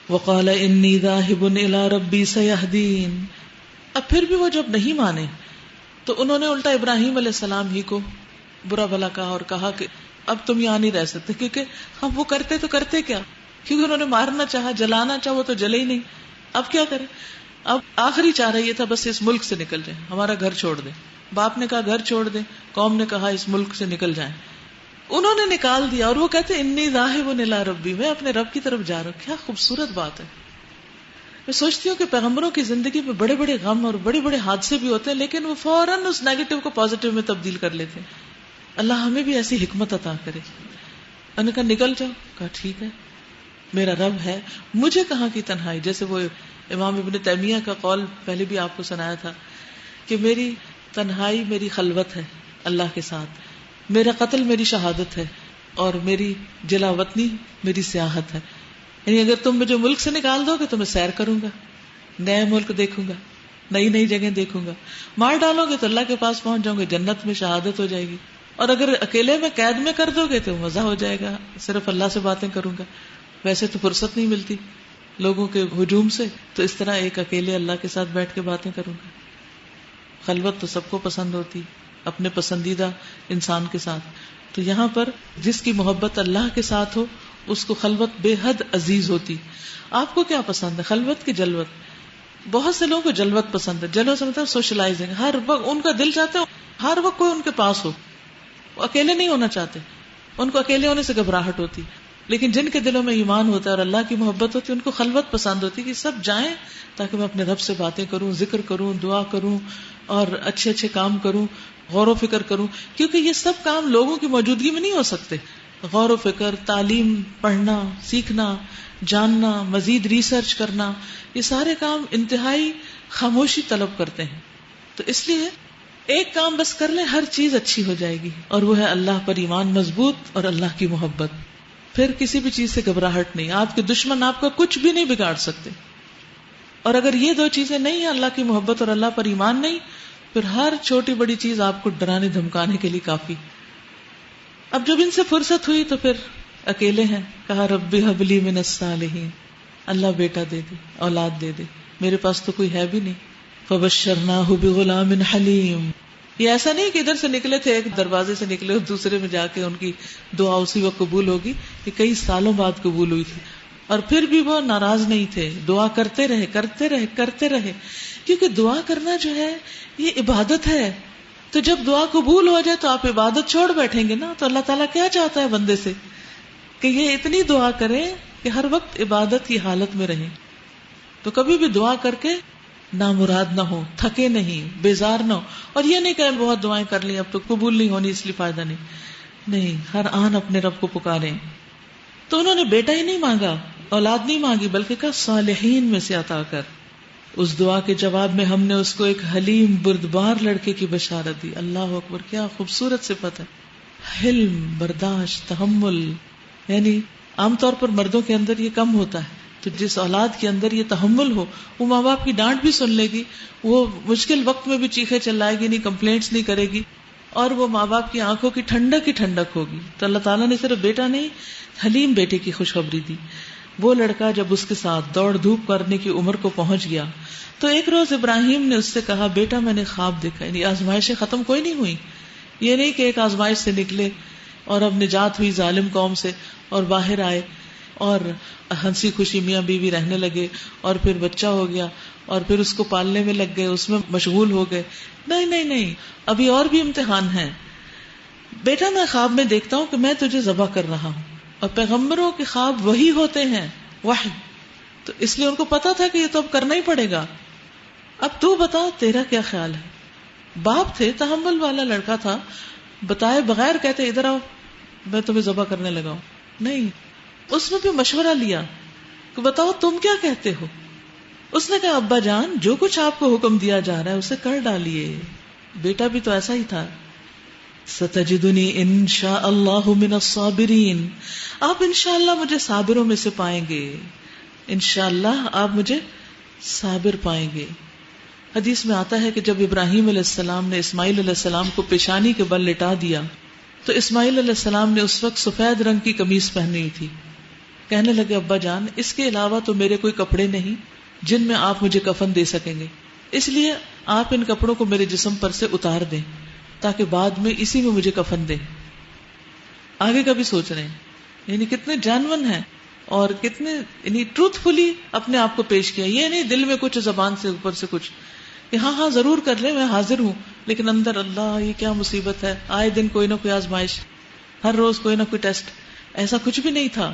وقال انی ذاہب الی ربی سیہدین. اب پھر بھی وہ جب نہیں مانے تو انہوں نے الٹا ابراہیم علیہ السلام ہی کو برا بھلا کہا اور کہا کہ اب تم یہاں نہیں رہ سکتے، کیونکہ ہم وہ کرتے تو کرتے کیا، کیونکہ انہوں نے مارنا چاہا، جلانا چاہا، وہ تو جلے ہی نہیں. اب کیا کریں؟ اب آخری چارہ یہ تھا بس اس ملک سے نکل جائیں، ہمارا گھر چھوڑ دیں. باپ نے کہا گھر چھوڑ دیں، قوم نے کہا اس ملک سے نکل جائیں. انہوں نے نکال دیا اور وہ کہتے انی ذاہب الی ربی، میں اپنے رب کی طرف جا رہا ہوں. کیا خوبصورت بات ہے. میں سوچتی ہوں کہ پیغمبروں کی زندگی میں بڑے بڑے غم اور بڑے بڑے حادثے بھی ہوتے ہیں، لیکن وہ فوراً اس نیگیٹو کو پازیٹو میں تبدیل کر لیتے ہیں. اللہ ہمیں بھی ایسی حکمت عطا کرے. انہوں نے کہا نکل جاؤ. کہا ٹھیک ہے، میرا رب ہے، مجھے کہاں کی تنہائی. جیسے وہ امام ابن تیمیہ کا قول پہلے بھی آپ کو سنایا تھا کہ میری تنہائی میری خلوت ہے اللہ کے ساتھ، میرا قتل میری شہادت ہے، اور میری جلا وطنی میری سیاحت ہے. یعنی اگر تم مجھے ملک سے نکال دو گے تو میں سیر کروں گا، نئے ملک دیکھوں گا، نئی نئی جگہ دیکھوں گا. مار ڈالو گے تو اللہ کے پاس پہنچ جاؤں گے، جنت میں شہادت ہو جائے گی. اور اگر اکیلے میں قید میں کر دو گے تو مزہ ہو جائے گا، صرف اللہ سے باتیں کروں گا. ویسے تو فرصت نہیں ملتی لوگوں کے ہجوم سے، تو اس طرح ایک اکیلے اللہ کے ساتھ بیٹھ کے باتیں کروں گا. خلوت تو سب کو پسند ہوتی، اپنے پسندیدہ انسان کے ساتھ. تو یہاں پر جس کی محبت اللہ کے ساتھ ہو اس کو خلوت بے حد عزیز ہوتی. آپ کو کیا پسند ہے، خلوت کی جلوت؟ بہت سے لوگوں کو جلوت پسند ہے. جلوت سے مطلب سوشلائزنگ، ہر وقت ان کا دل چاہتا ہے ہر وقت کوئی ان کے پاس ہو. وہ اکیلے نہیں ہونا چاہتے، ان کو اکیلے ہونے سے گھبراہٹ ہوتی. لیکن جن کے دلوں میں ایمان ہوتا ہے اور اللہ کی محبت ہوتی ہے، ان کو خلوت پسند ہوتی کہ سب جائیں تاکہ میں اپنے رب سے باتیں کروں، ذکر کروں، دعا کروں اور اچھے اچھے کام کروں، غور و فکر کروں. کیونکہ یہ سب کام لوگوں کی موجودگی میں نہیں ہو سکتے. غور و فکر، تعلیم، پڑھنا، سیکھنا، جاننا، مزید ریسرچ کرنا، یہ سارے کام انتہائی خاموشی طلب کرتے ہیں. تو اس لیے ایک کام بس کر لیں، ہر چیز اچھی ہو جائے گی، اور وہ ہے اللہ پر ایمان مضبوط اور اللہ کی محبت. پھر کسی بھی چیز سے گھبراہٹ نہیں. آپ کے دشمن آپ کا کچھ بھی نہیں بگاڑ سکتے. اور اگر یہ دو چیزیں نہیں ہیں، اللہ کی محبت اور اللہ پر ایمان نہیں، پھر ہر چھوٹی بڑی چیز آپ کو ڈرانے دھمکانے کے لیے کافی. اب جب ان سے فرصت ہوئی تو پھر اکیلے ہیں. کہا رب ہب لی من الصالحین، اللہ بیٹا دے دے، اولاد دے دے، میرے پاس تو کوئی ہے بھی نہیں. فبشرناہ بغلام حلیم. یہ ایسا نہیں کہ ادھر سے نکلے تھے، ایک دروازے سے نکلے اور دوسرے میں جا کے ان کی دعا اسی وقت قبول ہوگی. یہ کئی سالوں بعد قبول ہوئی تھی، اور پھر بھی وہ ناراض نہیں تھے. دعا کرتے رہے کرتے رہے کرتے رہے، کیونکہ دعا کرنا جو ہے یہ عبادت ہے. تو جب دعا قبول ہو جائے تو آپ عبادت چھوڑ بیٹھیں گے نا. تو اللہ تعالیٰ کیا چاہتا ہے بندے سے کہ یہ اتنی دعا کرے کہ ہر وقت عبادت کی حالت میں رہے. تو کبھی بھی دعا کر کے نامراد نہ ہو، تھکے نہیں، بیزار نہ ہو. اور یہ نہیں کہ بہت دعائیں کر لی اب تو قبول نہیں ہونی اس لیے فائدہ نہیں. ہر آن اپنے رب کو پکاریں. تو انہوں نے بیٹا ہی نہیں مانگا، اولاد نہیں مانگی، بلکہ کہا صالحین میں سے عطا کر. اس دعا کے جواب میں ہم نے اس کو ایک حلیم بردبار لڑکے کی بشارت دی. اللہ اکبر، کیا خوبصورت صفت ہے. حلم، برداشت، تحمل. یعنی عام طور پر مردوں کے اندر یہ کم ہوتا ہے، تو جس اولاد کے اندر یہ تحمل ہو، وہ ماں باپ کی ڈانٹ بھی سن لے گی، وہ مشکل وقت میں بھی چیخے چلائے گی نہیں، کمپلینٹس نہیں کرے گی، اور وہ ماں باپ کی آنکھوں کی ٹھنڈک ہی ٹھنڈک ہوگی. تو اللہ تعالیٰ نے صرف بیٹا نہیں، حلیم بیٹے کی خوشخبری دی. وہ لڑکا جب اس کے ساتھ دوڑ دھوپ کرنے کی عمر کو پہنچ گیا تو ایک روز ابراہیم نے اس سے کہا بیٹا میں نے خواب دیکھا. یعنی آزمائشیں ختم کوئی نہیں ہوئی. یہ نہیں کہ ایک آزمائش سے نکلے اور اب نجات ہوئی ظالم قوم سے اور باہر آئے اور ہنسی خوشی میاں بیوی رہنے لگے اور پھر بچہ ہو گیا اور پھر اس کو پالنے میں لگ گئے، اس میں مشغول ہو گئے. نہیں نہیں نہیں، ابھی اور بھی امتحان ہے. بیٹا میں خواب میں دیکھتا ہوں کہ میں تجھے ذبح کر رہا ہوں. اور پیغمبروں کے خواب وہی ہوتے ہیں، وحی. تو اس لیے ان کو پتا تھا کہ یہ تو اب کرنا ہی پڑے گا. اب تو بتا تیرا کیا خیال ہے. باپ تھے، تحمل والا لڑکا تھا، بتائے بغیر کہتے ادھر آؤ میں تمہیں ذبح کرنے لگا ہوں. نہیں، اس نے بھی مشورہ لیا کہ بتاؤ تم کیا کہتے ہو. اس نے کہا ابا جان جو کچھ آپ کو حکم دیا جا رہا ہے اسے کر ڈالیے. بیٹا بھی تو ایسا ہی تھا. ستجدنی انشاء اللہ من الصابرین، آپ انشاءاللہ مجھے صابروں میں سے پائیں گے. انشاءاللہ آپ مجھے صابر پائیں گے. حدیث میں آتا ہے کہ جب ابراہیم علیہ السلام نے اسماعیل علیہ السلام کو پیشانی کے بل لٹا دیا تو اسماعیل علیہ السلام نے اس وقت سفید رنگ کی قمیص پہنی ہوئی تھی. کہنے لگے ابا جان اس کے علاوہ تو میرے کوئی کپڑے نہیں جن میں آپ مجھے کفن دے سکیں گے، اس لیے آپ ان کپڑوں کو میرے جسم پر سے اتار دیں تاکہ بعد میں اسی میں مجھے کفن دیں۔ آگے کا بھی سوچ رہے ہیں، یعنی کتنے جینون ہیں اور کتنے یعنی ٹروتھ فلی اپنے آپ کو پیش کیا، یہ نہیں دل میں کچھ زبان سے اوپر سے کچھ کہ ہاں ہاں ضرور کر لیں میں حاضر ہوں، لیکن اندر اللہ یہ کیا مصیبت ہے، آئے دن کوئی نہ کوئی آزمائش، ہر روز کوئی نہ کوئی ٹیسٹ، ایسا کچھ بھی نہیں تھا،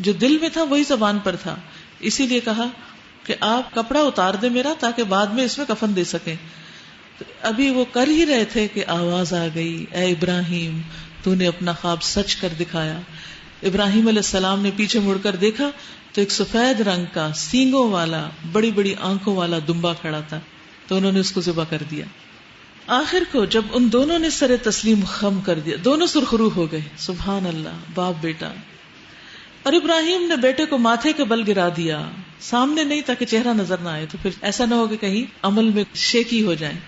جو دل میں تھا وہی زبان پر تھا۔ اسی لیے کہا کہ آپ کپڑا اتار دیں میرا تاکہ بعد میں اس میں کفن دے سکیں۔ تو ابھی وہ کر ہی رہے تھے کہ آواز آ گئی، اے ابراہیم تو نے اپنا خواب سچ کر دکھایا۔ ابراہیم علیہ السلام نے پیچھے مڑ کر دیکھا تو ایک سفید رنگ کا سینگوں والا بڑی بڑی آنکھوں والا دمبا کھڑا تھا، تو انہوں نے اس کو ذبح کر دیا۔ آخر کو جب ان دونوں نے سر تسلیم خم کر دیا، دونوں سرخرو ہو گئے، سبحان اللہ، باپ بیٹا، اور ابراہیم نے بیٹے کو ماتھے کے بل گرا دیا، سامنے نہیں تاکہ چہرہ نظر نہ آئے، تو پھر ایسا نہ ہو کہ کہیں عمل میں شیکی ہو جائیں۔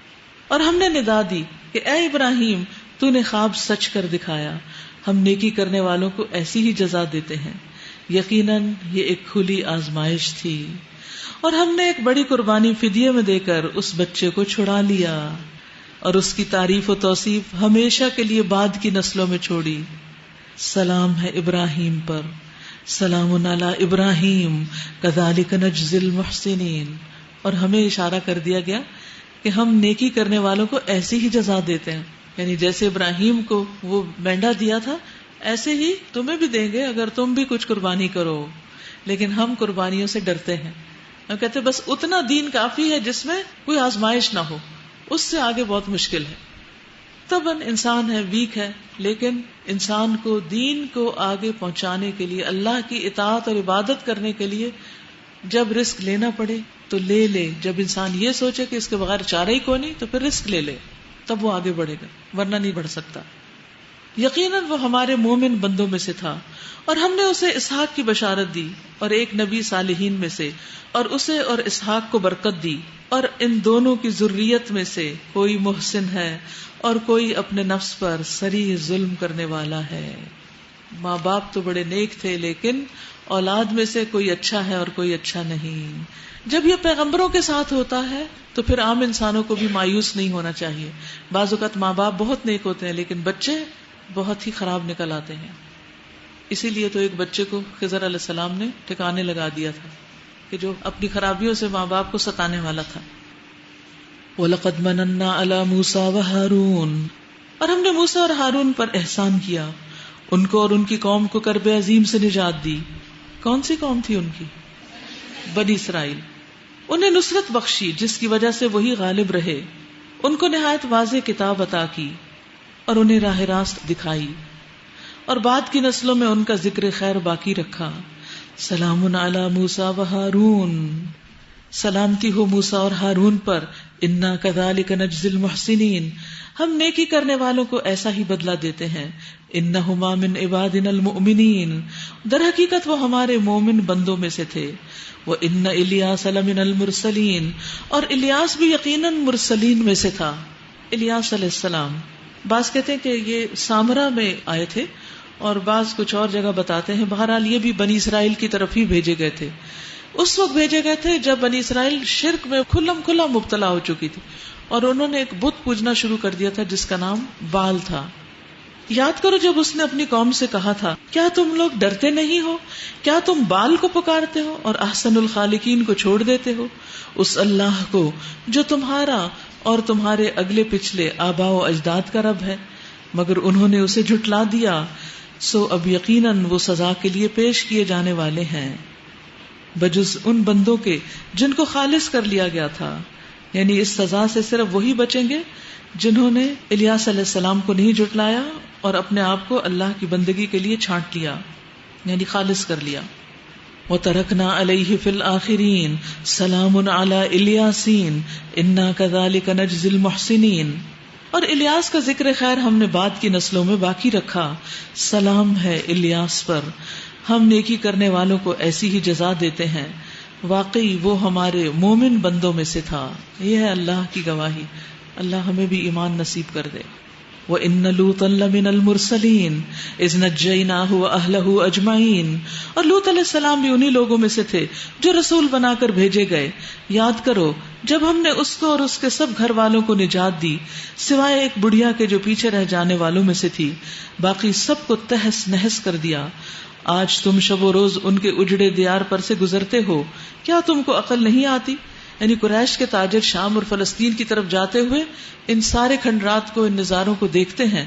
اور ہم نے ندا دی کہ اے ابراہیم تو نے خواب سچ کر دکھایا، ہم نیکی کرنے والوں کو ایسی ہی جزا دیتے ہیں، یقیناً یہ ایک کھلی آزمائش تھی، اور ہم نے ایک بڑی قربانی فدیے میں دے کر اس بچے کو چھڑا لیا اور اس کی تعریف و توصیف ہمیشہ کے لیے بعد کی نسلوں میں چھوڑی۔ سلام ہے ابراہیم پر، سلام علی ابراہیم کذالک نجزی المحسنین، اور ہمیں اشارہ کر دیا گیا کہ ہم نیکی کرنے والوں کو ایسی ہی جزا دیتے ہیں، یعنی جیسے ابراہیم کو وہ مینڈا دیا تھا ایسے ہی تمہیں بھی دیں گے اگر تم بھی کچھ قربانی کرو، لیکن ہم قربانیوں سے ڈرتے ہیں، ہم کہتے بس اتنا دین کافی ہے جس میں کوئی آزمائش نہ ہو، اس سے آگے بہت مشکل ہے۔ طبعاً انسان ہے، ویک ہے، لیکن انسان کو دین کو آگے پہنچانے کے لیے، اللہ کی اطاعت اور عبادت کرنے کے لیے جب رسک لینا پڑے تو لے لے۔ جب انسان یہ سوچے کہ اس کے بغیر چارہ ہی کوئی نہیں تو پھر رسک لے لے، تب وہ آگے بڑھے گا، ورنہ نہیں بڑھ سکتا۔ یقیناً وہ ہمارے مومن بندوں میں سے تھا، اور ہم نے اسے اسحاق کی بشارت دی اور ایک نبی صالحین میں سے، اور اسے اور اسحاق کو برکت دی، اور ان دونوں کی ذریت میں سے کوئی محسن ہے اور کوئی اپنے نفس پر سریح ظلم کرنے والا ہے۔ ماں باپ تو بڑے نیک تھے، لیکن اولاد میں سے کوئی اچھا ہے اور کوئی اچھا نہیں۔ جب یہ پیغمبروں کے ساتھ ہوتا ہے تو پھر عام انسانوں کو بھی مایوس نہیں ہونا چاہیے۔ بعض اوقات ماں باپ بہت نیک ہوتے ہیں لیکن بچے بہت ہی خراب نکل آتے ہیں۔ اسی لیے تو ایک بچے کو خضر علیہ السلام نے ٹھکانے لگا دیا تھا کہ جو اپنی خرابیوں سے ماں باپ کو ستانے والا تھا۔ وَلَقَدْ مَنَنَّا عَلَى مُوسَى وَهَارُونَ، اور ہم نے موسیٰ اور ہارون پر احسان کیا، ان کو اور ان کی قوم کو کرب عظیم سے نجات دی۔ کون سی قوم تھی ان کی؟ بنی اسرائیل۔ انہیں نصرت بخشی جس کی وجہ سے وہی غالب رہے، ان کو نہایت واضح کتاب عطا کی اور انہیں راہ راست دکھائی، اور بعد کی نسلوں میں ان کا ذکر خیر باقی رکھا۔ سلام علی موسیٰ و ہارون، سلامتی ہو موسیٰ اور ہارون پر، انا کذالک نجزی المحسنین، ہم نیکی کرنے والوں کو ایسا ہی بدلہ دیتے ہیں۔ انہما من عبادنا المؤمنین، در حقیقت وہ ہمارے مومن بندوں میں سے تھے۔ وَإِنَّ إِلْيَاسَ لَمِنَ الْمُرْسَلِينَ، اور الیاس بھی یقیناً مرسلین میں سے تھا۔ الیاس علیہ السلام، بعض کہتے ہیں کہ یہ سامرا میں آئے تھے اور بعض کچھ اور جگہ بتاتے ہیں، بہرحال یہ بھی بنی اسرائیل کی طرف ہی بھیجے گئے تھے۔ اس وقت بھیجے گئے تھے جب بنی اسرائیل شرک میں کھلم کھلا مبتلا ہو چکی تھی، اور انہوں نے ایک بت پوجنا شروع کر دیا تھا جس کا نام بال تھا۔ یاد کرو جب اس نے اپنی قوم سے کہا تھا، کیا تم لوگ ڈرتے نہیں ہو؟ کیا تم بال کو پکارتے ہو اور احسن الخالقین کو چھوڑ دیتے ہو؟ اس اللہ کو جو تمہارا اور تمہارے اگلے پچھلے آباء و اجداد کا رب ہے، مگر انہوں نے اسے جھٹلا دیا، سو اب یقیناً وہ سزا کے لیے پیش کیے جانے والے ہیں، بجز ان بندوں کے جن کو خالص کر لیا گیا تھا۔ یعنی اس سزا سے صرف وہی بچیں گے جنہوں نے الیاس علیہ السلام کو نہیں جھٹلایا اور اپنے آپ کو اللہ کی بندگی کے لیے چھانٹ لیا، یعنی خالص کر لیا۔ وَتَرَكْنَا عَلَيْهِ فِي الْآخِرِينَ سَلَامٌ عَلَى إِلْيَاسِينَ إِنَّا كَذَلِكَ نَجْزِي الْمُحْسِنِينَ، اور الیاس کا ذکر خیر ہم نے بعد کی نسلوں میں باقی رکھا۔ سلام ہے الیاس پر، ہم نیکی کرنے والوں کو ایسی ہی جزا دیتے ہیں، واقعی وہ ہمارے مومن بندوں میں سے تھا۔ یہ ہے اللہ کی گواہی، اللہ ہمیں بھی ایمان نصیب کر دے۔ وَإِنَّ لُوطًا لَّمِنَ الْمُرْسَلِينَ إِذْ نَجَّيْنَاهُ وَأَهْلَهُ أَجْمَعِينَ، اور لوط علیہ السلام بھی انہی لوگوں میں سے تھے جو رسول بنا کر بھیجے گئے. یاد کرو جب ہم نے اس کو اور اس کے سب گھر والوں کو نجات دی، سوائے ایک بڑھیا کے جو پیچھے رہ جانے والوں میں سے تھی، باقی سب کو تہس نہس کر دیا. آج تم شب و روز ان کے اجڑے دیار پر سے گزرتے ہو، کیا تم کو عقل نہیں آتی؟ یعنی قریش کے تاجر شام اور فلسطین کی طرف جاتے ہوئے ان سارے کھنڈرات کو، ان نظاروں کو دیکھتے ہیں.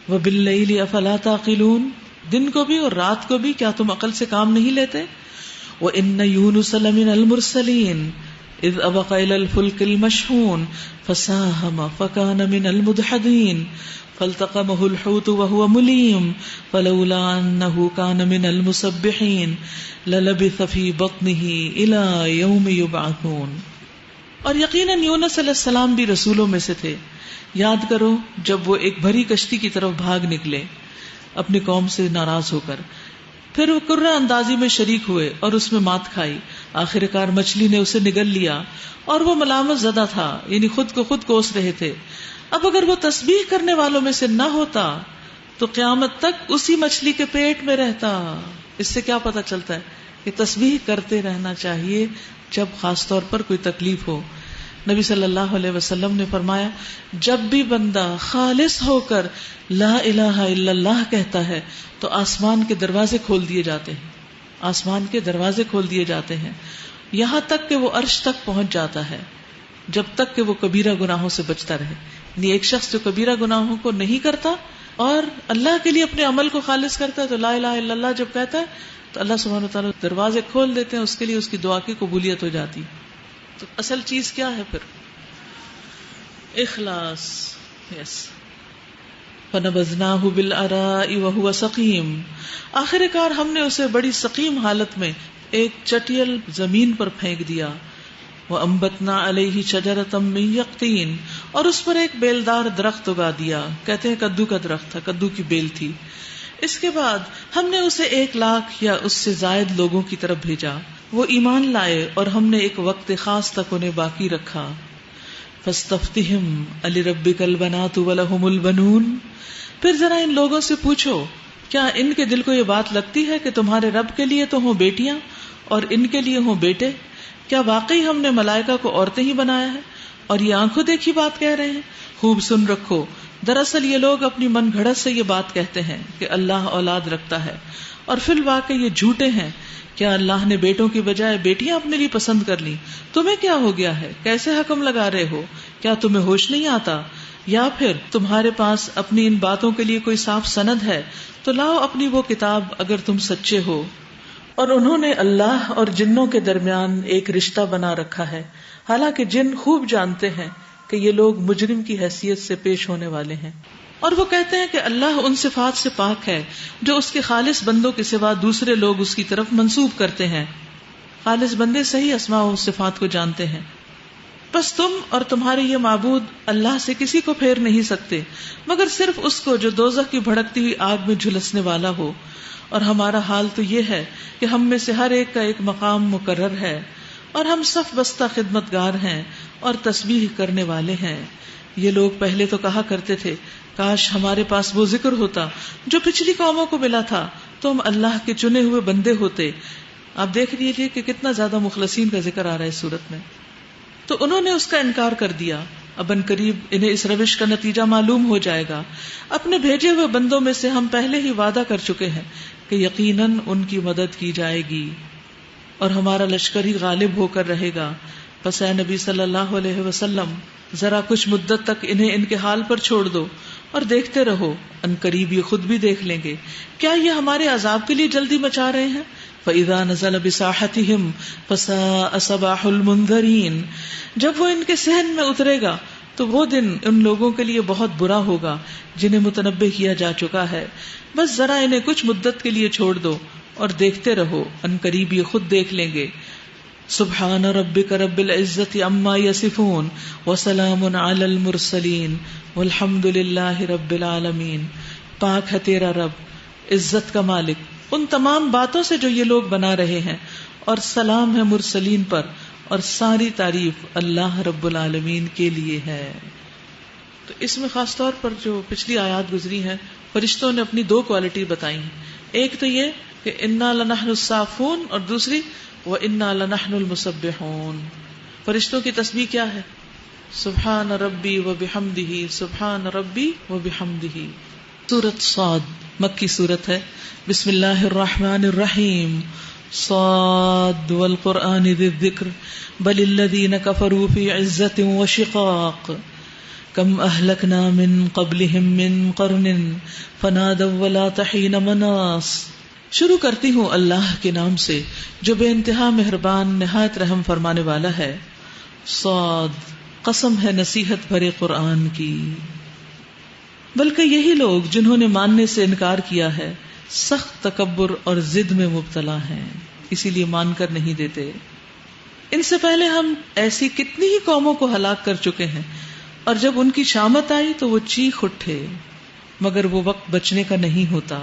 وَبِاللَّيْلِ أَفَلَا تَعْقِلُونَ، دن کو بھی اور رات کو بھی کیا تم عقل سے کام نہیں لیتے؟ وَإِنَّ يُونُسَ لَمِنَ الْمُرْسَلِينَ إِذْ أَبَقَ إِلَى الْفُلْكِ الْمَشْحُونِ فَسَاهَمَ فَكَانَ مِنَ الْمُدْحَضِينَ فَالْتَقَمَهُ الْحُوتُ وَهُوَ مُلِيمٌ فَلَوْلَا أَنَّهُ كَانَ مِنَ الْمُسَبِّحِينَ لَلَبِثَ فِي بَطْنِهِ إِلَى يَوْمِ يُبْعَثُونَ. اور یقیناً یونس علیہ السلام بھی رسولوں میں سے تھے. یاد کرو جب وہ ایک بھری کشتی کی طرف بھاگ نکلے اپنی قوم سے ناراض ہو کر، پھر وہ کرہ اندازی میں شریک ہوئے اور اس میں مات کھائی. آخر کار مچھلی نے اسے نگل لیا اور وہ ملامت زدہ تھا، یعنی خود کو خود کوس رہے تھے. اب اگر وہ تسبیح کرنے والوں میں سے نہ ہوتا تو قیامت تک اسی مچھلی کے پیٹ میں رہتا. اس سے کیا پتا چلتا ہے کہ تسبیح کرتے رہنا چاہیے جب خاص طور پر کوئی تکلیف ہو. نبی صلی اللہ علیہ وسلم نے فرمایا جب بھی بندہ خالص ہو کر لا الہ الا اللہ کہتا ہے تو آسمان کے دروازے کھول دیے جاتے ہیں، آسمان کے دروازے کھول دیے جاتے ہیں، یہاں تک کہ وہ عرش تک پہنچ جاتا ہے، جب تک کہ وہ کبیرہ گناہوں سے بچتا رہے. یعنی ایک شخص جو کبیرہ گناہوں کو نہیں کرتا اور اللہ کے لیے اپنے عمل کو خالص کرتا ہے تو لا الہ الا اللہ جب کہتا ہے تو اللہ سبحانہ وتعالیٰ دروازے کھول دیتے ہیں، اس کے لیے اس کی دعا کی قبولیت ہو جاتی. تو اصل چیز کیا ہے پھر؟ اخلاص. یس. فَنَبَذْنَاهُ بِالْعَرَاءِ وَهُوَ سَقِيمٌ، آخر کار ہم نے اسے بڑی سقیم حالت میں ایک چٹیل زمین پر پھینک دیا. وَأَنبَتْنَا عَلَيْهِ شَجَرَةً مِّن يَقْطِينٍ، اور اس پر ایک بیلدار درخت اگا دیا. کہتے ہیں کدو کا درخت تھا، کدو کی بیل تھی. اس کے بعد ہم نے اسے 1,00,000 یا اس سے زائد لوگوں کی طرف بھیجا. وہ ایمان لائے اور ہم نے ایک وقت خاص تک انہیں باقی رکھا. فَاسْتَفْتِهِمْ أَلِرَبِّكَ الْبَنَاتُ وَلَهُمُ الْبَنُونَ، پھر ذرا ان لوگوں سے پوچھو کیا ان کے دل کو یہ بات لگتی ہے کہ تمہارے رب کے لیے تو ہوں بیٹیاں اور ان کے لیے ہوں بیٹے؟ کیا واقعی ہم نے ملائکہ کو عورتیں ہی بنایا ہے اور یہ آنکھوں دیکھی بات کہہ رہے ہیں؟ خوب سن رکھو، دراصل یہ لوگ اپنی من گھڑت سے یہ بات کہتے ہیں کہ اللہ اولاد رکھتا ہے، اور فی الواقع یہ جھوٹے ہیں. کیا اللہ نے بیٹوں کی بجائے بیٹیاں اپنے لیے پسند کر لی؟ تمہیں کیا ہو گیا ہے؟ کیسے حکم لگا رہے ہو؟ کیا تمہیں ہوش نہیں آتا؟ یا پھر تمہارے پاس اپنی ان باتوں کے لیے کوئی صاف سند ہے تو لاؤ اپنی وہ کتاب اگر تم سچے ہو. اور انہوں نے اللہ اور جنوں کے درمیان ایک رشتہ بنا رکھا ہے، حالانکہ جن خوب جانتے ہیں کہ یہ لوگ مجرم کی حیثیت سے پیش ہونے والے ہیں. اور وہ کہتے ہیں کہ اللہ ان صفات سے پاک ہے جو اس کے خالص بندوں کے سوا دوسرے لوگ اس کی طرف منسوب کرتے ہیں. خالص بندے صحیح اسماء و صفات کو جانتے ہیں. بس تم اور تمہارے یہ معبود اللہ سے کسی کو پھیر نہیں سکتے مگر صرف اس کو جو دوزخ کی بھڑکتی ہوئی آگ میں جھلسنے والا ہو. اور ہمارا حال تو یہ ہے کہ ہم میں سے ہر ایک کا ایک مقام مقرر ہے اور ہم صف بستہ خدمت گار ہیں اور تسبیح کرنے والے ہیں. یہ لوگ پہلے تو کہا کرتے تھے کاش ہمارے پاس وہ ذکر ہوتا جو پچھلی قوموں کو ملا تھا تو ہم اللہ کے چنے ہوئے بندے ہوتے. آپ دیکھ لیجیے کہ کتنا زیادہ مخلصین کا ذکر آ رہا ہے اس صورت میں. تو انہوں نے اس کا انکار کر دیا. اب ان قریب انہیں اس روش کا نتیجہ معلوم ہو جائے گا. اپنے بھیجے ہوئے بندوں میں سے ہم پہلے ہی وعدہ کر چکے ہیں کہ یقیناً ان کی مدد کی جائے گی اور ہمارا لشکر ہی غالب ہو کر رہے گا. بس اے نبی صلی اللہ علیہ وسلم ذرا کچھ مدت تک انہیں ان کے حال پر چھوڑ دو اور دیکھتے رہو، ان قریب یہ خود بھی دیکھ لیں گے. کیا یہ ہمارے عذاب کے لیے جلدی مچا رہے ہیں؟ فَإِذَا نَزَلَ بِسَاحَتِهِمْ فَسَاءَ صَبَاحُ الْمُنذَرِينَ، جب وہ ان کے صحن میں اترے گا تو وہ دن ان لوگوں کے لیے بہت برا ہوگا جنہیں متنبہ کیا جا چکا ہے. بس ذرا انہیں کچھ مدت کے لیے چھوڑ دو اور دیکھتے رہو، ان قریب یہ خود دیکھ لیں گے. سبحان ربک رب العزت عما یصفون وسلام علی المرسلین والحمد للہ رب العالمین. پاک ہے تیرا رب، عزت کا مالک، ان تمام باتوں سے جو یہ لوگ بنا رہے ہیں، اور سلام ہے مرسلین پر، اور ساری تعریف اللہ رب العالمین کے لیے ہے. تو اس میں خاص طور پر جو پچھلی آیات گزری ہیں فرشتوں نے اپنی دو کوالٹی بتائی ہیں، ایک تو یہ کہ انا لنحن الصافون، اور دوسری وانا لنحن المسبحون۔ فرشتوں کی تسبیح کیا ہے؟ سبحان ربی وبحمدہ، سبحان ربی وبحمدہ۔ سورۃ صاد مکی سورت ہے۔ بسم اللہ الرحمن الرحیم۔ صاد والقرآن ذی الذکر بل الذین کفروا فی عزة وشقاق کم اہلکنا من قبلہم من قرن فنادوا ولا حین مناص۔ شروع کرتی ہوں اللہ کے نام سے جو بے انتہا مہربان نہایت رحم فرمانے والا ہے۔ صاد، قسم ہے نصیحت بھرے قرآن کی۔ بلکہ یہی لوگ جنہوں نے ماننے سے انکار کیا ہے سخت تکبر اور ضد میں مبتلا ہیں، اسی لیے مان کر نہیں دیتے۔ ان سے پہلے ہم ایسی کتنی ہی قوموں کو ہلاک کر چکے ہیں، اور جب ان کی شامت آئی تو وہ چیخ اٹھے، مگر وہ وقت بچنے کا نہیں ہوتا۔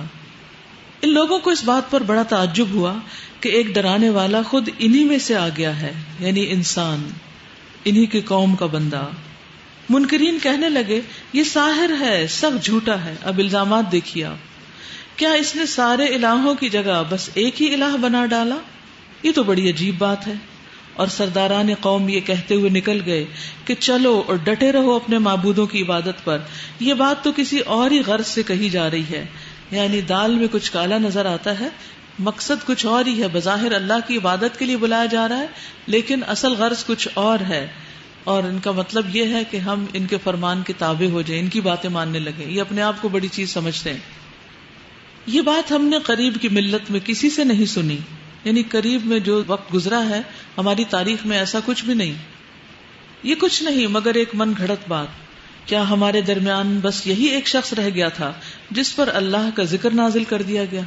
ان لوگوں کو اس بات پر بڑا تعجب ہوا کہ ایک ڈرانے والا خود انہی میں سے آ گیا ہے، یعنی انسان، انہی کی قوم کا بندہ۔ منکرین کہنے لگے یہ ساحر ہے، سخت جھوٹا ہے۔ اب الزامات دیکھیے آپ، کیا اس نے سارے الہوں کی جگہ بس ایک ہی الہ بنا ڈالا؟ یہ تو بڑی عجیب بات ہے۔ اور سرداران قوم یہ کہتے ہوئے نکل گئے کہ چلو اور ڈٹے رہو اپنے معبودوں کی عبادت پر، یہ بات تو کسی اور ہی غرض سے کہی جا رہی ہے۔ یعنی دال میں کچھ کالا نظر آتا ہے، مقصد کچھ اور ہی ہے۔ بظاہر اللہ کی عبادت کے لیے بلایا جا رہا ہے لیکن اصل غرض کچھ اور ہے، اور ان کا مطلب یہ ہے کہ ہم ان کے فرمان کے تابع ہو جائیں، ان کی باتیں ماننے لگیں۔ یہ اپنے آپ کو بڑی چیز سمجھتے ہیں۔ یہ بات ہم نے قریب کی ملت میں کسی سے نہیں سنی، یعنی قریب میں جو وقت گزرا ہے ہماری تاریخ میں ایسا کچھ بھی نہیں۔ یہ کچھ نہیں مگر ایک من گھڑت بات۔ کیا ہمارے درمیان بس یہی ایک شخص رہ گیا تھا جس پر اللہ کا ذکر نازل کر دیا گیا؟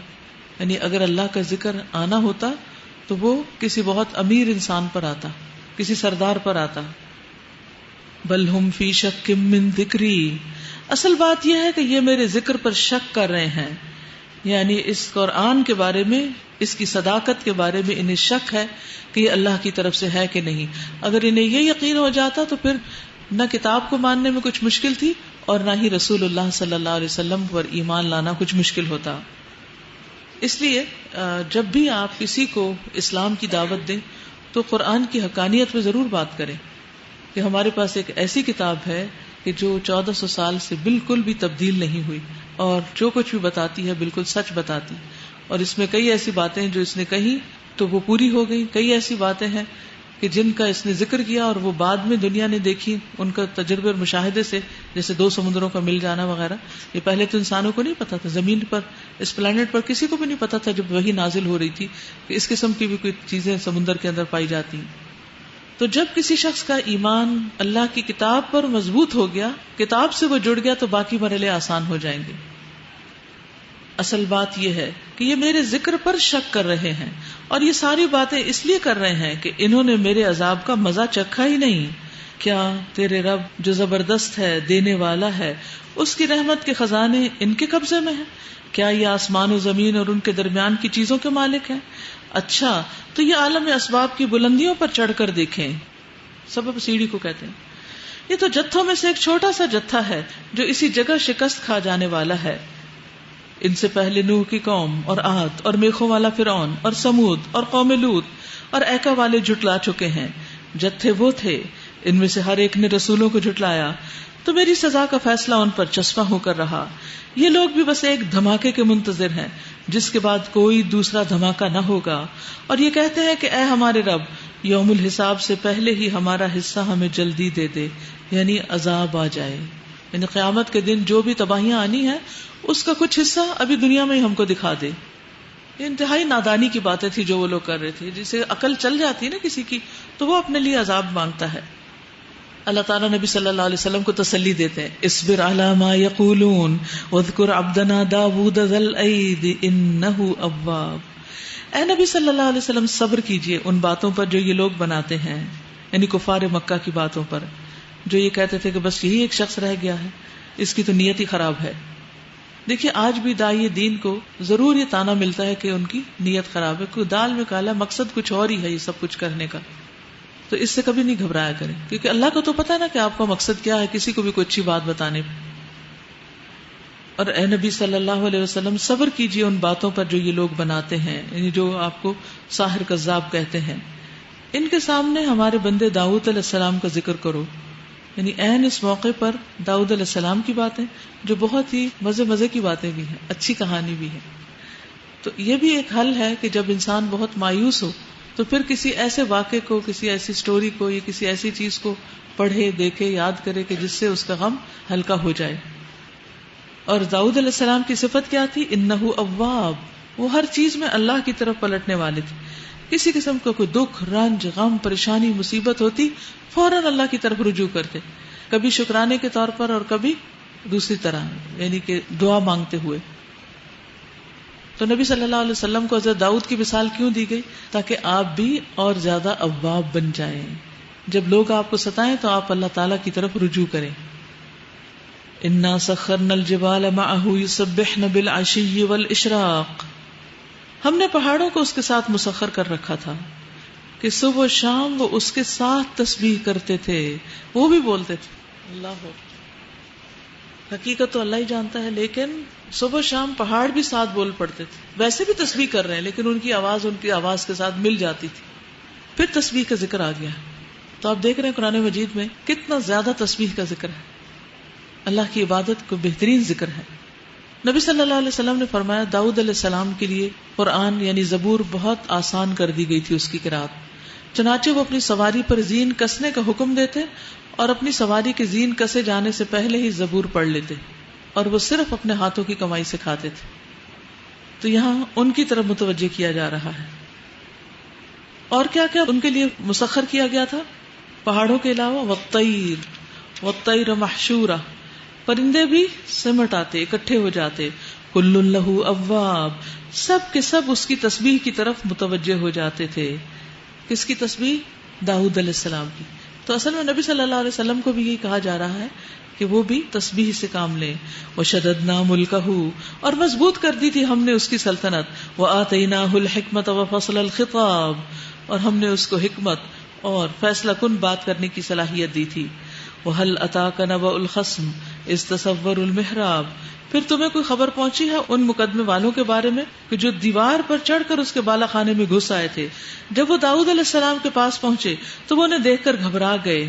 یعنی اگر اللہ کا ذکر آنا ہوتا تو وہ کسی بہت امیر انسان پر آتا، کسی سردار پر آتا۔ بل ہم فی شک من ذکری، اصل بات یہ ہے کہ یہ میرے ذکر پر شک کر رہے ہیں، یعنی اس قرآن کے بارے میں، اس کی صداقت کے بارے میں انہیں شک ہے کہ یہ اللہ کی طرف سے ہے کہ نہیں۔ اگر انہیں یہ یقین ہو جاتا تو پھر نہ کتاب کو ماننے میں کچھ مشکل تھی اور نہ ہی رسول اللہ صلی اللہ علیہ وسلم پر ایمان لانا کچھ مشکل ہوتا۔ اس لیے جب بھی آپ کسی کو اسلام کی دعوت دیں تو قرآن کی حقانیت میں ضرور بات کریں کہ ہمارے پاس ایک ایسی کتاب ہے کہ جو 1400 سال سے بالکل بھی تبدیل نہیں ہوئی، اور جو کچھ بھی بتاتی ہے بالکل سچ بتاتی، اور اس میں کئی ایسی باتیں جو اس نے کہی تو وہ پوری ہو گئی، کئی ایسی باتیں ہیں کہ جن کا اس نے ذکر کیا اور وہ بعد میں دنیا نے دیکھی ان کا تجربے اور مشاہدے سے، جیسے 2 سمندروں کا مل جانا وغیرہ۔ یہ پہلے تو انسانوں کو نہیں پتا تھا، زمین پر اس پلانٹ پر کسی کو بھی نہیں پتا تھا جب وحی نازل ہو رہی تھی کہ اس قسم کی بھی کوئی چیزیں سمندر کے اندر پائی جاتی ہیں۔ تو جب کسی شخص کا ایمان اللہ کی کتاب پر مضبوط ہو گیا، کتاب سے وہ جڑ گیا، تو باقی مرحلے آسان ہو جائیں گے۔ اصل بات یہ ہے کہ یہ میرے ذکر پر شک کر رہے ہیں، اور یہ ساری باتیں اس لیے کر رہے ہیں کہ انہوں نے میرے عذاب کا مزہ چکھا ہی نہیں۔ کیا تیرے رب جو زبردست ہے، دینے والا ہے، اس کی رحمت کے خزانے ان کے قبضے میں ہیں؟ کیا یہ آسمان و زمین اور ان کے درمیان کی چیزوں کے مالک ہیں؟ اچھا تو یہ عالم اسباب کی بلندیوں پر چڑھ کر دیکھیں، سبب سیڑھی کو کہتے ہیں۔ یہ تو جتھوں میں سے ایک چھوٹا سا جتھا ہے جو اسی جگہ شکست کھا جانے والا ہے۔ ان سے پہلے نوح کی قوم اور عاد اور میخوں والا فرعون اور سمود اور قوم لوط اور ایکا والے جھٹلا چکے ہیں۔ جتھے وہ تھے، ان میں سے ہر ایک نے رسولوں کو جھٹلایا، تو میری سزا کا فیصلہ ان پر چسپاں ہو کر رہا۔ یہ لوگ بھی بس ایک دھماکے کے منتظر ہیں جس کے بعد کوئی دوسرا دھماکہ نہ ہوگا، اور یہ کہتے ہیں کہ اے ہمارے رب، یوم الحساب سے پہلے ہی ہمارا حصہ ہمیں جلدی دے دے، یعنی عذاب آ جائے، یعنی قیامت کے دن جو بھی تباہیاں آنی ہیں اس کا کچھ حصہ ابھی دنیا میں ہی ہم کو دکھا دے۔ یہ انتہائی نادانی کی باتیں تھی جو وہ لوگ کر رہے تھے۔ جسے عقل چل جاتی ہے نا کسی کی، تو وہ اپنے لیے عذاب مانگتا ہے۔ اللہ تعالیٰ نبی صلی اللہ علیہ وسلم کو تسلی دیتے ہیں، اصبر علی ما یقولون واذکر عبدنا داود ذا الاید انہ اواب۔ اے نبی صلی اللہ علیہ وسلم، صبر کیجئے ان باتوں پر جو یہ لوگ بناتے ہیں، یعنی کفار مکہ کی باتوں پر، جو یہ کہتے تھے کہ بس یہی ایک شخص رہ گیا ہے، اس کی تو نیت ہی خراب ہے۔ دیکھیے آج بھی داعی دین کو ضرور یہ تانا ملتا ہے کہ ان کی نیت خراب ہے، کوئی دال میں کالا، مقصد کچھ اور ہی ہے یہ سب کچھ کرنے کا۔ تو اس سے کبھی نہیں گھبرایا کریں، کیونکہ اللہ کو تو پتا ہے نا کہ آپ کا مقصد کیا ہے کسی کو بھی کوئی اچھی بات بتانے میں۔ اور اے نبی صلی اللہ علیہ وسلم صبر کیجیے ان باتوں پر جو یہ لوگ بناتے ہیں، یعنی جو آپ کو ساحر کذاب کہتے ہیں۔ ان کے سامنے ہمارے بندے داؤد علیہ السلام کا ذکر کرو، یعنی عین اس موقع پر داؤد علیہ السلام کی باتیں جو بہت ہی مزے کی باتیں بھی ہیں، اچھی کہانی بھی ہے۔ تو یہ بھی ایک حل ہے کہ جب انسان بہت مایوس ہو تو پھر کسی ایسے واقعے کو، کسی ایسی سٹوری کو یا کسی ایسی چیز کو پڑھے، دیکھے، یاد کرے کہ جس سے اس کا غم ہلکا ہو جائے۔ اور داؤد علیہ السلام کی صفت کیا تھی؟ انہ اواب، وہ ہر چیز میں اللہ کی طرف پلٹنے والے تھے۔ کسی قسم کا کوئی دکھ، رنج، غم، پریشانی، مصیبت ہوتی فوراً اللہ کی طرف رجوع کرتے، کبھی شکرانے کے طور پر اور کبھی دوسری طرح، یعنی کہ دعا مانگتے ہوئے۔ تو نبی صلی اللہ علیہ وسلم کو حضرت داؤد کی مثال کیوں دی گئی؟ تاکہ آپ بھی اور زیادہ اواب بن جائیں، جب لوگ آپ کو ستائیں تو آپ اللہ تعالیٰ کی طرف رجوع کریں۔ انا سخرنا الجبال معه يسبحن بالعشي والاشراق، ہم نے پہاڑوں کو اس کے ساتھ مسخر کر رکھا تھا کہ صبح و شام وہ اس کے ساتھ تسبیح کرتے تھے، وہ بھی بولتے تھے اللہ ہو۔ حقیقت تو اللہ ہی جانتا ہے، لیکن صبح و شام پہاڑ بھی ساتھ بول پڑتے تھے، ویسے بھی تسبیح کر رہے ہیں لیکن ان کی آواز کے ساتھ مل جاتی تھی۔ پھر تسبیح کا ذکر آ گیا، تو آپ دیکھ رہے ہیں قرآن مجید میں کتنا زیادہ تسبیح کا ذکر ہے، اللہ کی عبادت کو بہترین ذکر ہے۔ نبی صلی اللہ علیہ وسلم نے فرمایا داؤد علیہ السلام کے لیے قرآن یعنی زبور بہت آسان کر دی گئی تھی اس کی قرأت، چنانچہ وہ اپنی سواری پر زین کسنے کا حکم دیتے اور اپنی سواری کے زین کسے جانے سے پہلے ہی زبور پڑھ لیتے، اور وہ صرف اپنے ہاتھوں کی کمائی سے کھاتے تھے۔ تو یہاں ان کی طرف متوجہ کیا جا رہا ہے۔ اور کیا کیا ان کے لیے مسخر کیا گیا تھا پہاڑوں کے علاوہ؟ والطیر محشورہ، پرندے بھی سمٹ آتے، اکٹھے ہو جاتے۔ کل لہ اواب، سب کے سب اس کی تسبیح کی طرف متوجہ ہو جاتے تھے۔ کس کی تسبیح؟ داؤد علیہ السلام کی۔ تو اصل میں نبی صلی اللہ علیہ وسلم کو بھی یہی کہا جا رہا ہے کہ وہ بھی تسبیح سے کام لیں۔ وشددنا ملکہ، اور مضبوط کر دی تھی ہم نے اس کی سلطنت۔ وآتیناہ الحکمت وفصل الخطاب، اور ہم نے اس کو حکمت اور فیصلہ کن بات کرنے کی صلاحیت دی تھی۔ وَهَلْ أَتَاكَ نَبَأُ الْخَصْمِ إِذْ تَسَوَّرُوا الْمِحْرَابَ، پھر تمہیں کوئی خبر پہنچی ہے ان مقدمے والوں کے بارے میں کہ جو دیوار پر چڑھ کر اس کے بالا خانے میں گھس آئے تھے؟ جب وہ داؤد علیہ السلام کے پاس پہنچے تو وہ انہیں دیکھ کر گھبرا گئے۔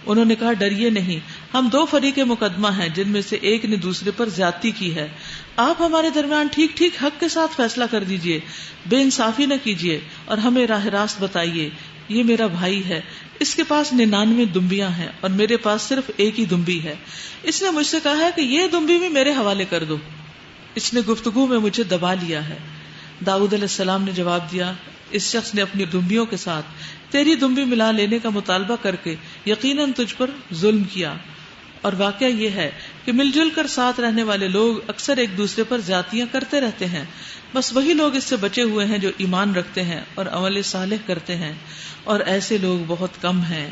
انہوں نے کہا ڈریے نہیں، ہم دو فریق مقدمہ ہیں جن میں سے ایک نے دوسرے پر زیادتی کی ہے، آپ ہمارے درمیان ٹھیک ٹھیک حق کے ساتھ فیصلہ کر دیجئے، بے انصافی نہ کیجئے اور ہمیں راہ راست بتائیے۔ یہ میرا بھائی ہے، اس کے پاس 99 دمبیاں ہیں اور میرے پاس صرف ایک ہی دمبی ہے، اس نے مجھ سے کہا ہے کہ یہ دمبی بھی میرے حوالے کر دو، اس نے گفتگو میں مجھے دبا لیا ہے۔ داؤد علیہ السلام نے جواب دیا، اس شخص نے اپنی دمبیوں کے ساتھ تیری دمبی ملا لینے کا مطالبہ کر کے یقیناً تجھ پر ظلم کیا، اور واقعہ یہ ہے کہ مل جل کر ساتھ رہنے والے لوگ اکثر ایک دوسرے پر زیادتیاں کرتے رہتے ہیں، بس وہی لوگ اس سے بچے ہوئے ہیں جو ایمان رکھتے ہیں اور عمل صالح کرتے ہیں، اور ایسے لوگ بہت کم ہیں۔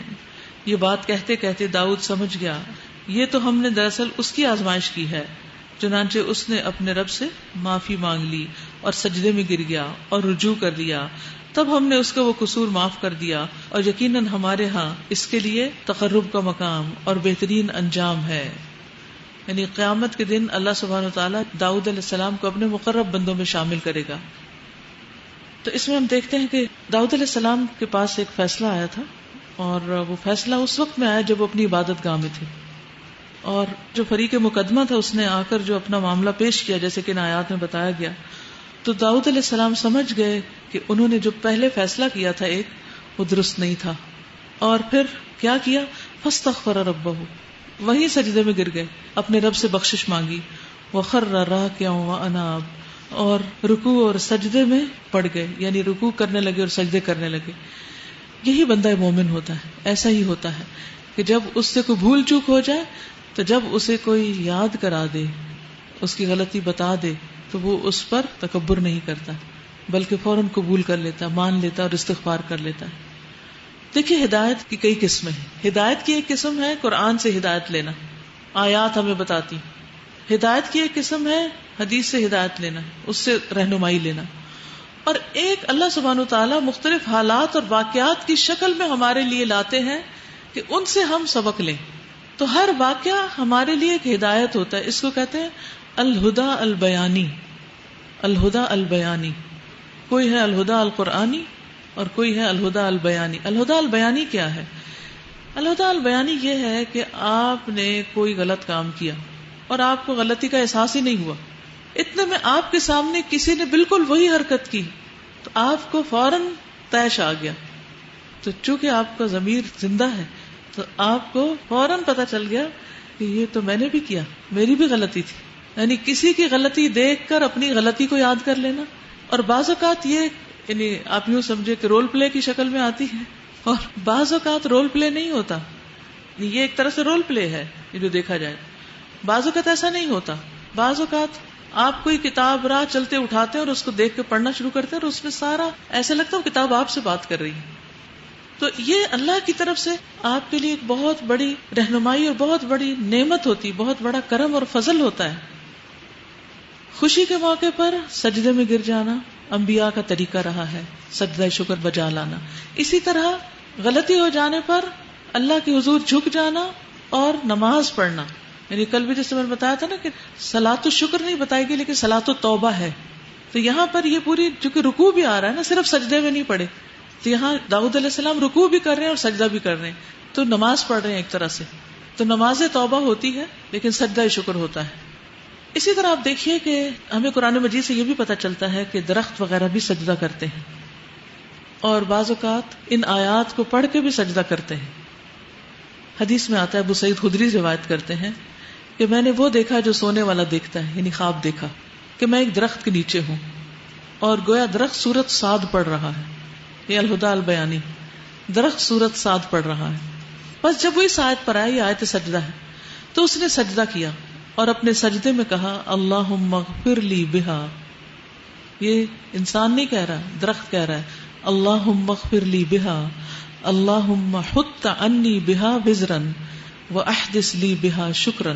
یہ بات کہتے کہتے داؤد سمجھ گیا یہ تو ہم نے دراصل اس کی آزمائش کی ہے، چنانچہ اس نے اپنے رب سے معافی مانگ لی اور سجدے میں گر گیا اور رجوع کر لیا، تب ہم نے اس کا وہ قصور معاف کر دیا، اور یقیناً ہمارے ہاں اس کے لیے تقرب کا مقام اور بہترین انجام ہے۔ یعنی قیامت کے دن اللہ سبحانہ وتعالیٰ داؤد علیہ السلام کو اپنے مقرب بندوں میں شامل کرے گا۔ تو اس میں ہم دیکھتے ہیں کہ داؤد علیہ السلام کے پاس ایک فیصلہ آیا تھا، اور وہ فیصلہ اس وقت میں آیا جب وہ اپنی عبادت گاہ میں تھے، اور جو فریق مقدمہ تھا اس نے آ کر جو اپنا معاملہ پیش کیا جیسے کہ ان آیات میں بتایا گیا، تو داؤد علیہ السلام سمجھ گئے کہ انہوں نے جو پہلے فیصلہ کیا تھا ایک، وہ درست نہیں تھا، اور پھر کیا کیا؟ فاستغفر ربہ، وہیں سجدے میں گر گئے، اپنے رب سے بخشش مانگی، وخر راکعا واناب، اور رکوع اور سجدے میں پڑ گئے، یعنی رکوع کرنے لگے اور سجدے کرنے لگے۔ یہی بندہ مومن ہوتا ہے، ایسا ہی ہوتا ہے کہ جب اس سے کوئی بھول چوک ہو جائے تو جب اسے کوئی یاد کرا دے، اس کی غلطی بتا دے، تو وہ اس پر تکبر نہیں کرتا بلکہ فوراً قبول کر لیتا، مان لیتا اور استغفار کر لیتا ہے۔ دیکھیے ہدایت کی کئی قسمیں ہیں۔ ہدایت کی ایک قسم ہے قرآن سے ہدایت لینا، آیات ہمیں بتاتی۔ ہدایت کی ایک قسم ہے حدیث سے ہدایت لینا، اس سے رہنمائی لینا۔ اور ایک اللہ سبحانہ تعالیٰ مختلف حالات اور واقعات کی شکل میں ہمارے لیے لاتے ہیں کہ ان سے ہم سبق لیں. تو ہر واقعہ ہمارے لیے ایک ہدایت ہوتا ہے. اس کو کہتے ہیں الہدا البیانی. الہدا البیانی. کوئی ہے الہدا القرآنی اور کوئی ہے الہدا البیانی. الہدا البیانی کیا ہے؟ الہدا البیانی یہ ہے کہ آپ نے کوئی غلط کام کیا اور آپ کو غلطی کا احساس ہی نہیں ہوا. اتنے میں آپ کے سامنے کسی نے بالکل وہی حرکت کی تو آپ کو فوراً طیش آ گیا. تو چونکہ آپ کا ضمیر زندہ ہے تو آپ کو فوراً پتہ چل گیا کہ یہ تو میں نے بھی کیا، میری بھی غلطی تھی. یعنی کسی کی غلطی دیکھ کر اپنی غلطی کو یاد کر لینا. اور بعض اوقات یہ یعنی آپ یوں سمجھے کہ رول پلے کی شکل میں آتی ہے اور بعض اوقات رول پلے نہیں ہوتا. یہ ایک طرح سے رول پلے ہے یہ جو دیکھا جائے. بعض اوقات ایسا نہیں ہوتا. بعض اوقات آپ کوئی کتاب راہ چلتے اٹھاتے ہیں اور اس کو دیکھ کے پڑھنا شروع کرتے ہیں اور اس میں سارا ایسا لگتا ہے کتاب آپ سے بات کر رہی ہے. تو یہ اللہ کی طرف سے آپ کے لیے ایک بہت بڑی رہنمائی اور بہت بڑی نعمت ہوتی، بہت بڑا کرم اور فضل ہوتا ہے. خوشی کے موقع پر سجدے میں گر جانا انبیاء کا طریقہ رہا ہے، سجدہ شکر بجا لانا. اسی طرح غلطی ہو جانے پر اللہ کے حضور جھک جانا اور نماز پڑھنا. یعنی کل بھی جیسے میں نے بتایا تھا نا کہ صلاۃ الشکر نہیں بتائی گئی لیکن صلاۃ التوبہ ہے. تو یہاں پر یہ پوری چونکہ رکوع بھی آ رہا ہے نا، صرف سجدے میں نہیں پڑے. تو یہاں داؤد علیہ السلام رکوع بھی کر رہے ہیں اور سجدہ بھی کر رہے ہیں، تو نماز پڑھ رہے ہیں ایک طرح سے. تو نماز توبہ ہوتی ہے لیکن سجدہ شکر ہوتا ہے. اسی طرح آپ دیکھیے کہ ہمیں قرآن مجید سے یہ بھی پتہ چلتا ہے کہ درخت وغیرہ بھی سجدہ کرتے ہیں اور بعض اوقات ان آیات کو پڑھ کے بھی سجدہ کرتے ہیں. حدیث میں آتا ہے، ابو سعید خدری روایت کرتے ہیں کہ میں نے وہ دیکھا جو سونے والا دیکھتا ہے، یعنی خواب دیکھا کہ میں ایک درخت کے نیچے ہوں اور گویا درخت سورت صاد پڑھ رہا ہے. یہ الہدا البیانی، درخت سورت صاد پڑھ رہا ہے. بس جب وہ اس آیت پر آئی، آیت سجدہ ہے، تو اس نے سجدہ کیا اور اپنے سجدے میں کہا اللہم اغفر لی بہا. یہ انسان نہیں کہہ رہا، درخت کہہ رہا ہے اللہم اغفر لی بہا، اللہم حط عنی بہا وزرا واحدث لی بہا شکرا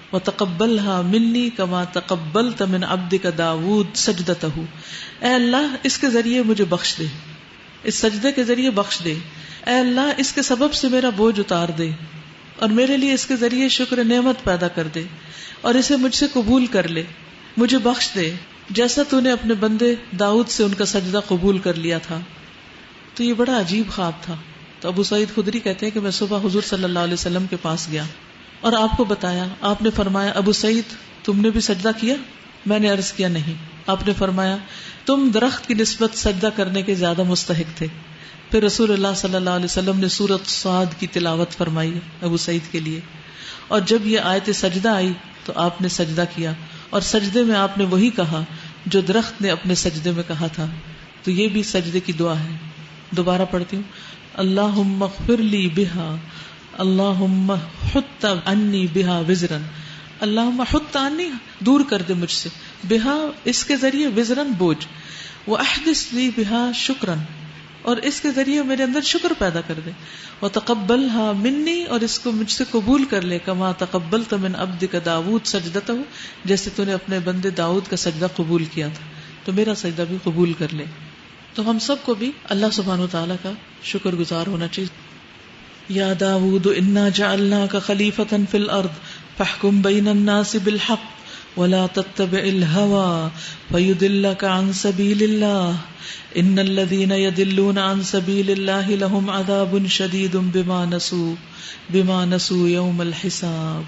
وتقبلها منی کما تقبلت من عبدک داود سجدتہ. اے اللہ اس کے ذریعے مجھے بخش دے، اس سجدے کے ذریعے بخش دے. اے اللہ اس کے سبب سے میرا بوجھ اتار دے اور میرے لیے اس کے ذریعے شکر نعمت پیدا کر دے اور اسے مجھ سے قبول کر لے، مجھے بخش دے جیسا تو نے اپنے بندے داؤد سے ان کا سجدہ قبول کر لیا تھا. تو یہ بڑا عجیب خواب تھا. تو ابو سعید خدری کہتے ہیں کہ میں صبح حضور صلی اللہ علیہ وسلم کے پاس گیا اور آپ کو بتایا. آپ نے فرمایا ابو سعید تم نے بھی سجدہ کیا؟ میں نے عرض کیا نہیں. آپ نے فرمایا تم درخت کی نسبت سجدہ کرنے کے زیادہ مستحق تھے. پھر رسول اللہ صلی اللہ علیہ وسلم نے سورۃ صاد کی تلاوت فرمائی ابو سعید کے لیے، اور جب یہ آیت سجدہ آئی تو آپ نے سجدہ کیا اور سجدے میں آپ نے وہی کہا جو درخت نے اپنے سجدے میں کہا تھا. تو یہ بھی سجدے کی دعا ہے. دوبارہ پڑھتی ہوں، اللہم اغفر لی بہا، اللہم حط عنی بہا وزرا، اللہم حط عنی دور کر دے مجھ سے، بہا اس کے ذریعے وزرن بوجھ، واحدث لی بہا شکرن اور اس کے ذریعے میرے اندر شکر پیدا کر دے، وتقبلها منی اور اس کو مجھ سے قبول کر لے، کما تقبلت من عبدک داود سجدتہ جیسے تو نے اپنے بندے داؤد کا سجدہ قبول کیا تھا تو میرا سجدہ بھی قبول کر لے. تو ہم سب کو بھی اللہ سبحانہ وتعالیٰ کا شکر گزار ہونا چاہیے. یا داود انا جعلناک خلیفۃ فی الارض فاحکم بین الناس بالحق ولا تتبع الهوى فيضلك عن سبيل الله ان الذين يضلون عن سبيل الله لهم عذاب شديد بما نسوا يوم الحساب.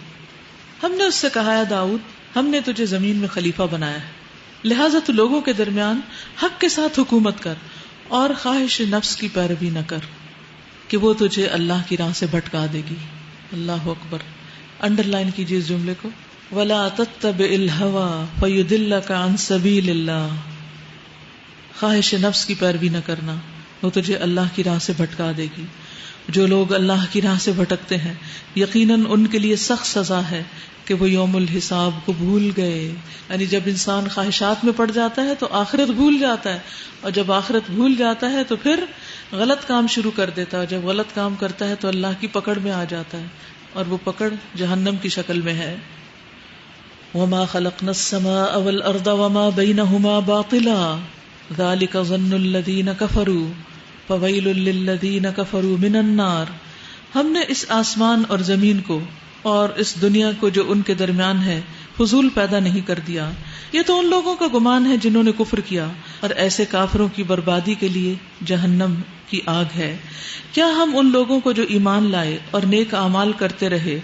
ہم نے اس سے کہا ہے داؤد ہم نے تجھے زمین میں خلیفہ بنایا ہے، لہٰذا تو لوگوں کے درمیان حق کے ساتھ حکومت کر اور خواہش نفس کی پیروی نہ کر کہ وہ تجھے اللہ کی راہ سے بھٹکا دے گی. اللہ اکبر. انڈر لائن کیجیے اس جملے کو، وَلَا تَتَّبِعِ الْهَوَى فَيُضِلَّكَ عَن سَبِيلِ اللَّهِ. خواہش نفس کی پیروی نہ کرنا، وہ تجھے اللہ کی راہ سے بھٹکا دے گی. جو لوگ اللہ کی راہ سے بھٹکتے ہیں یقیناً ان کے لیے سخت سزا ہے کہ وہ یوم الحساب کو بھول گئے. یعنی جب انسان خواہشات میں پڑ جاتا ہے تو آخرت بھول جاتا ہے، اور جب آخرت بھول جاتا ہے تو پھر غلط کام شروع کر دیتا ہے، اور جب غلط کام کرتا ہے تو اللہ کی پکڑ میں آ جاتا ہے، اور وہ پکڑ جہنم کی شکل میں ہے. وما خلقنا السماء والارض وما بينهما باطلا ذالک ظن الذین کفروا فویل للذین کفروا من النار. ہم نے اس آسمان اور زمین کو اور اس دنیا کو جو ان کے درمیان ہے فضول پیدا نہیں کر دیا. یہ تو ان لوگوں کا گمان ہے جنہوں نے کفر کیا، اور ایسے کافروں کی بربادی کے لیے جہنم کی آگ ہے. کیا ہم ان لوگوں کو جو ایمان لائے اور نیک اعمال کرتے رہے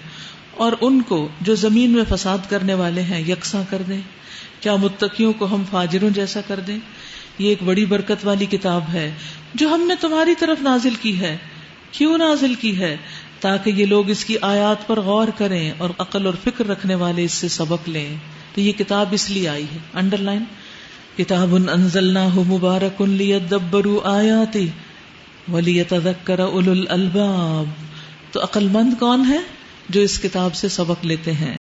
اور ان کو جو زمین میں فساد کرنے والے ہیں یکساں کر دیں؟ کیا متقیوں کو ہم فاجروں جیسا کر دیں؟ یہ ایک بڑی برکت والی کتاب ہے جو ہم نے تمہاری طرف نازل کی ہے. کیوں نازل کی ہے؟ تاکہ یہ لوگ اس کی آیات پر غور کریں اور عقل اور فکر رکھنے والے اس سے سبق لیں. تو یہ کتاب اس لیے آئی ہے. انڈر لائن، کتاب انزلناہ مبارک لیدبروا آیاتہ ولیتذکر اولو الالباب. تو عقل مند کون ہے؟ جو اس کتاب سے سبق لیتے ہیں.